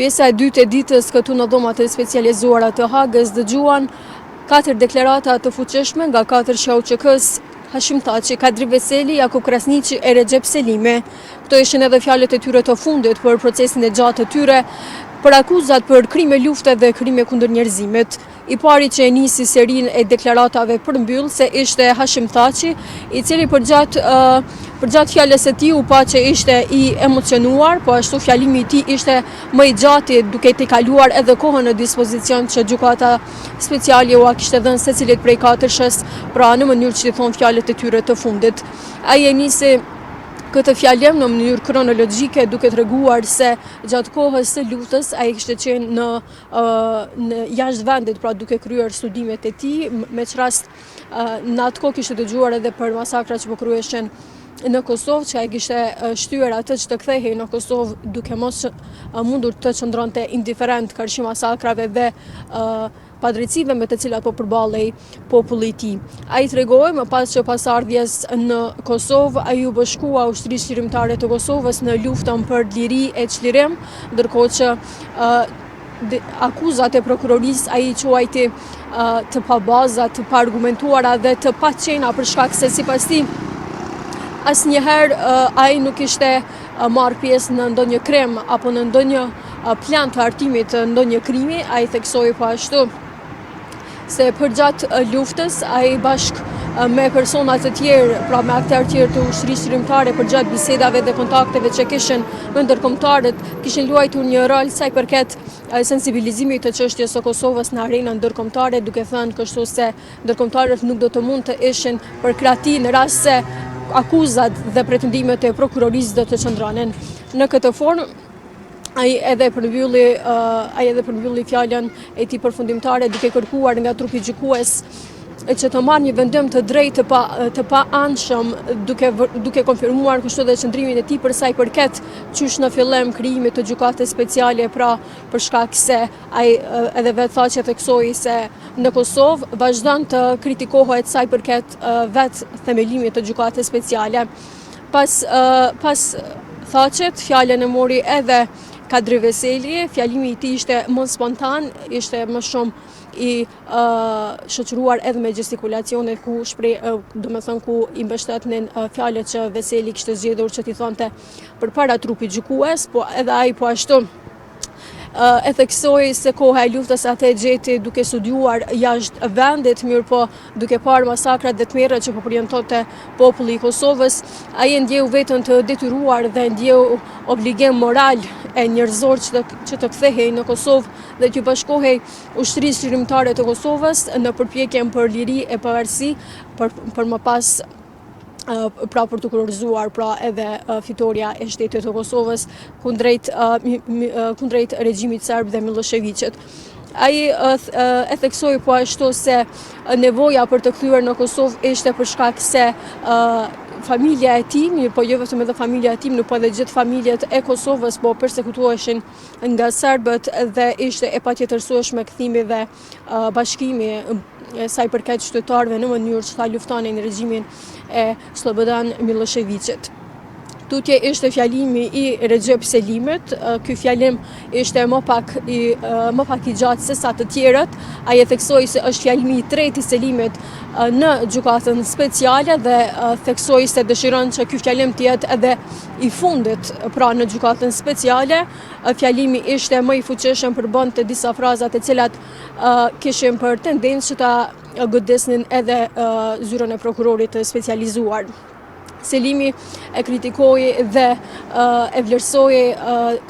Pjesa e dytë e ditës këtu në dhomat e specializuara të Hagës dëgjuan 4 deklarata të fuqishme nga 4 SHAUÇK-s: Hashim Thaçi, Kadri Veseli, Jakub Krasniqi e Recep Selimi. Këto ishin edhe fjalët e tyre të fundit për procesin e gjatë të tyre për akuzat për krime lufte dhe krime kundër njerëzimit. I pari që e nisi serinë e deklaratave përmbyllëse ishte Hashim Thaçi, i cili përgjatë fjalës së tij u pa që ishte i emocionuar, po ashtu fjalimi i tij ishte më i gjatë duke i kaluar edhe kohën në dispozicion që gjykata speciale u kishte dhënë secilit prej 4-shës, pra në mënyrë që i thonë fjalët e tyre të fundit. Ai e nisi këtë fjalëm në mënyrë kronologjike duke treguar se gjatë kohës së luftës ai kishte qenë në jashtë vendit, pra duke kryer studimet e tij, me çrast në atë kohë kishte dëgjuar edhe për masakrat që po kryeshin në Kosovë, që ai kishte shtyer atë që të kthehej në Kosovë duke mos mundur të qëndronte indiferent kërshi masakrave dhe padrejtësive me të cilat po përballej populli i tij. Ai tregoi më pas që pas ardhjes në Kosovë ai u bashkua ushtrisë qeverimtare të Kosovës në luftën për liri e çlirim, ndërkohë që akuzat e prokurorisë ai quajti të pabaza, të paargumentuara dhe të paqena për shkak se sipas tij asnjëherë ai nuk ishte marrë pjesë në ndonjë krim apo në ndonjë plan të artimit të ndonjë krimi. Ai theksoi po ashtu se përgjatë luftës ai bashkë me persona të tjerë, pra me aktorë tjerë të ushtrisë qeverimtare përgjatë bisedave dhe kontakteve që kishin me ndërkombëtarët, kishin luajtur një rol sa i përket sensibilizimit të çështjes së Kosovës në arenën ndërkombëtare, duke thënë kështu se ndërkombëtarët nuk do të mund të ishin përkrahti në rast se akuzat dhe pretendimet e prokurorisë do të qëndronin. Në këtë formë ai edhe përmbylli fjalën e tij përfundimtare duke kërkuar nga trupi gjykues që të marrë një vendim të drejtë të paanshëm, duke konfirmuar kështu edhe qëndrimin e tij për sa i përket qysh në fillim krijimit të gjykatës speciale, pra për shkak se ai edhe vetë tha që theksoi se në Kosovë vazhdon të kritikohet sa i përket vetë themelimit të gjykatës speciale. Pas Thaçit, fjalën e mori edhe Kadri Veseli. Fjalimi i tij ishte më spontan, ishte më shumë i shoqëruar edhe me gestikulacione ku ku i mbështetnin fjalët që Veseli kishte zgjedhur që t'i thonte përpara trupit gjykues, po edhe ai po ashtu e theksoi se koha e luftës atë e gjeti duke studiuar jashtë vendit, mirë po duke parë masakrat dhe tmerrat që po përjentonte populli i Kosovës, ai e ndjeu veten të detyruar dhe ndjeu obligim moral e njerëzor që të kthehej në Kosovë dhe të bashkohej ushtrisë qeverimtare të Kosovës në përpjekjen për liri e pavarësi, për më pas pra për të kurorzuar pra edhe fitoria e shtetit të Kosovës kundrejt regjimit serb dhe Miloševićit. Ai e theksoi po ashtu se nevoja për të kthyer në Kosovë ishte për shkak se familja e tij, po jo vetëm edhe familja e tij, nuk po edhe gjithë familjet e Kosovës po përsekutoheshin nga serbët dhe ishte e patjetërsueshme kthimi dhe bashkimi sa i përket qytetarëve në mënyrë që ta luftonin regjimin e Slobodan Miloševićit. Tutje ishte fjalimi i Recep Selimit. Ky fjalim ishte më pak i gjatë se sa të tjerët. Ai e theksoi se është fjalimi i tretë i Selimit në gjykatën speciale dhe theksoi se dëshiron që ky fjalim të jetë edhe i fundit pra në gjykatën speciale. Fjalimi ishte më i fuqishëm, përbënte disa fraza të cilat kishin për tendencë që ta godisnin edhe zyrën e prokurorit të specializuar. Selimi e kritikoi dhe e vlerësoi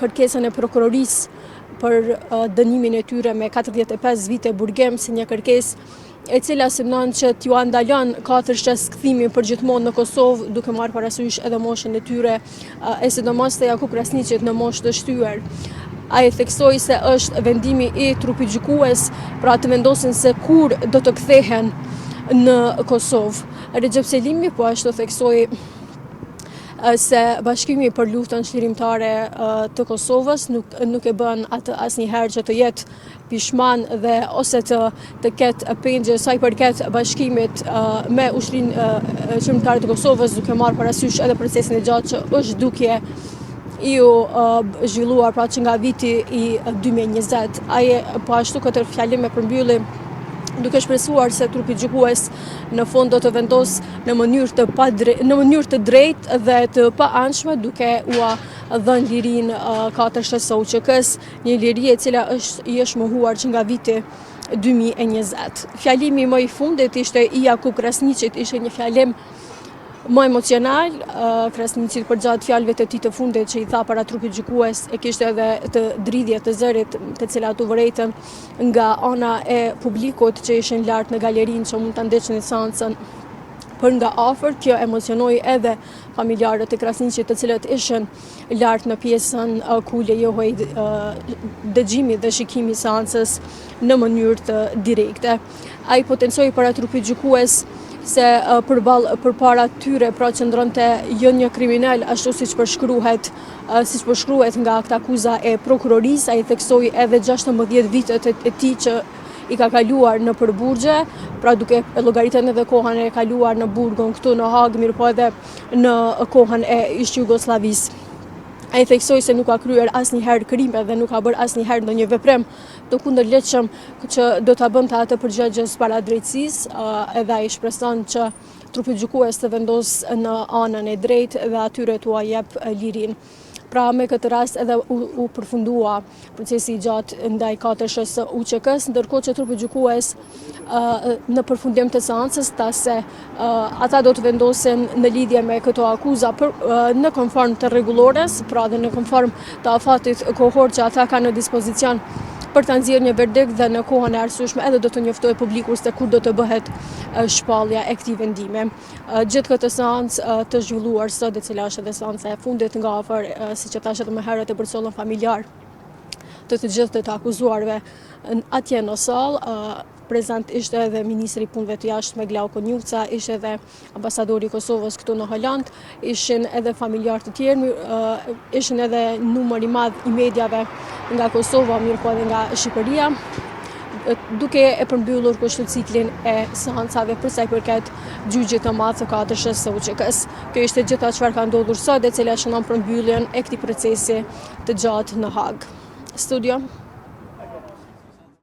kërkesën e prokurorisë për dënimin e tyre me 45 vite burgim si një kërkesë e cila synon që t'ju ndalon 4-shës kthimin përgjithmonë në Kosovë, duke marrë parasysh edhe moshën e tyre, e sidomos të Jakub Krasniqit në moshë të shtyer. Ai theksoi se është vendimi i trupit gjykues pra të vendosin se kur do të kthehen në Kosovë. Recep Selimi po ashtu theksoi se bashkimi për luftën çlirimtare të Kosovës nuk e bën atë asnjëherë që të jetë pishman dhe ose të ketë pengje sa i përket bashkimit me ushtrinë qeverimtare të Kosovës, duke marrë parasysh edhe procesin e gjatë që është duke zhvilluar pra që nga viti i 2020. Ai po ashtu këtë fjalim e përmbylli duke shpresuar se trupi gjykues në fund do të vendos në mënyrë të drejtë dhe të paanshme, duke ua dhënë lirinë 4 së UÇK-s, një liri e cila i është mohuar që nga viti 2020. Fjalimi më i fundit ishte i Jakub Krasniqit, ishte një fjalim më emocional. Krasniqi përgjatë fjalëve të tij të fundit që i tha para trupit gjykues e kishte edhe të dridhje të zërit, të cilat u vërejtën nga ana e publikut që ishin lart në galerinë që mund ta ndjeçnin seancën për nga afër. Kjo emocionoi edhe familjarët e Krasniqit, të cilët ishin lart në pjesën ku lejohej dëgjimi dhe shikimi i seancës në mënyrë të direkte. Ai potencoi para trupit gjykues se përpara tyre pra qëndronte jo një kriminal, ashtu siç përshkruhet nga akta akuza e prokurorisë. Ai theksoi edhe 16 vitet e tij që i ka kaluar në përburgje, pra duke llogaritën edhe kohën e kaluar në Burgon këtu në Hag, mirë po edhe në kohën e ish Jugosllavisë. Ai theksoi se nuk ka kryer asnjëherë krime dhe nuk ka bërë asnjëherë ndonjë veprim të kundërligjshëm që do ta bënte atë përgjegjës para drejtësisë, edhe ai shpreson që trupi gjykues të vendos në anën e drejtë dhe atyre t'ua jep lirinë. Pra me këtë rast edhe u përfundua procesi i gjatë ndaj 4 së UÇK-s, ndërkohë që trupi gjykues në përfundim të seancës tha se ata do të vendosen në lidhje me këto akuza në konform të rregullores, pra dhe në konform të afatit kohor që ata kanë në dispozicion për ta nxjerrë një verdikt, dhe në kohën e arsyeshme edhe do të njoftojë publiku se kur do të bëhet shpallja e këtij vendimi. Gjithë këtë seancë të zhvilluar sot, e cila është edhe seanca e fundit nga afër, siç e thash edhe më herët, e përcollën familjar të gjithë të akuzuarve atje në sallë. Prezant ishte edhe ministri i punëve të jashtme Glauko Njuca, ishte edhe ambasadori i Kosovës këtu në Holand, ishin edhe familjar të tjerë, ishin edhe numër i madh i mediave nga Kosova, mirë po edhe nga Shqipëria, duke e përmbyllur kështu ciklin e seancave për sa i përket gjyqit të madh të 4 së UÇK-s. Kjo ishte gjithë çfarë ka ndodhur sot, e cila shënon përmbylljen e këtij procesi të gjatë në Hag. Studio.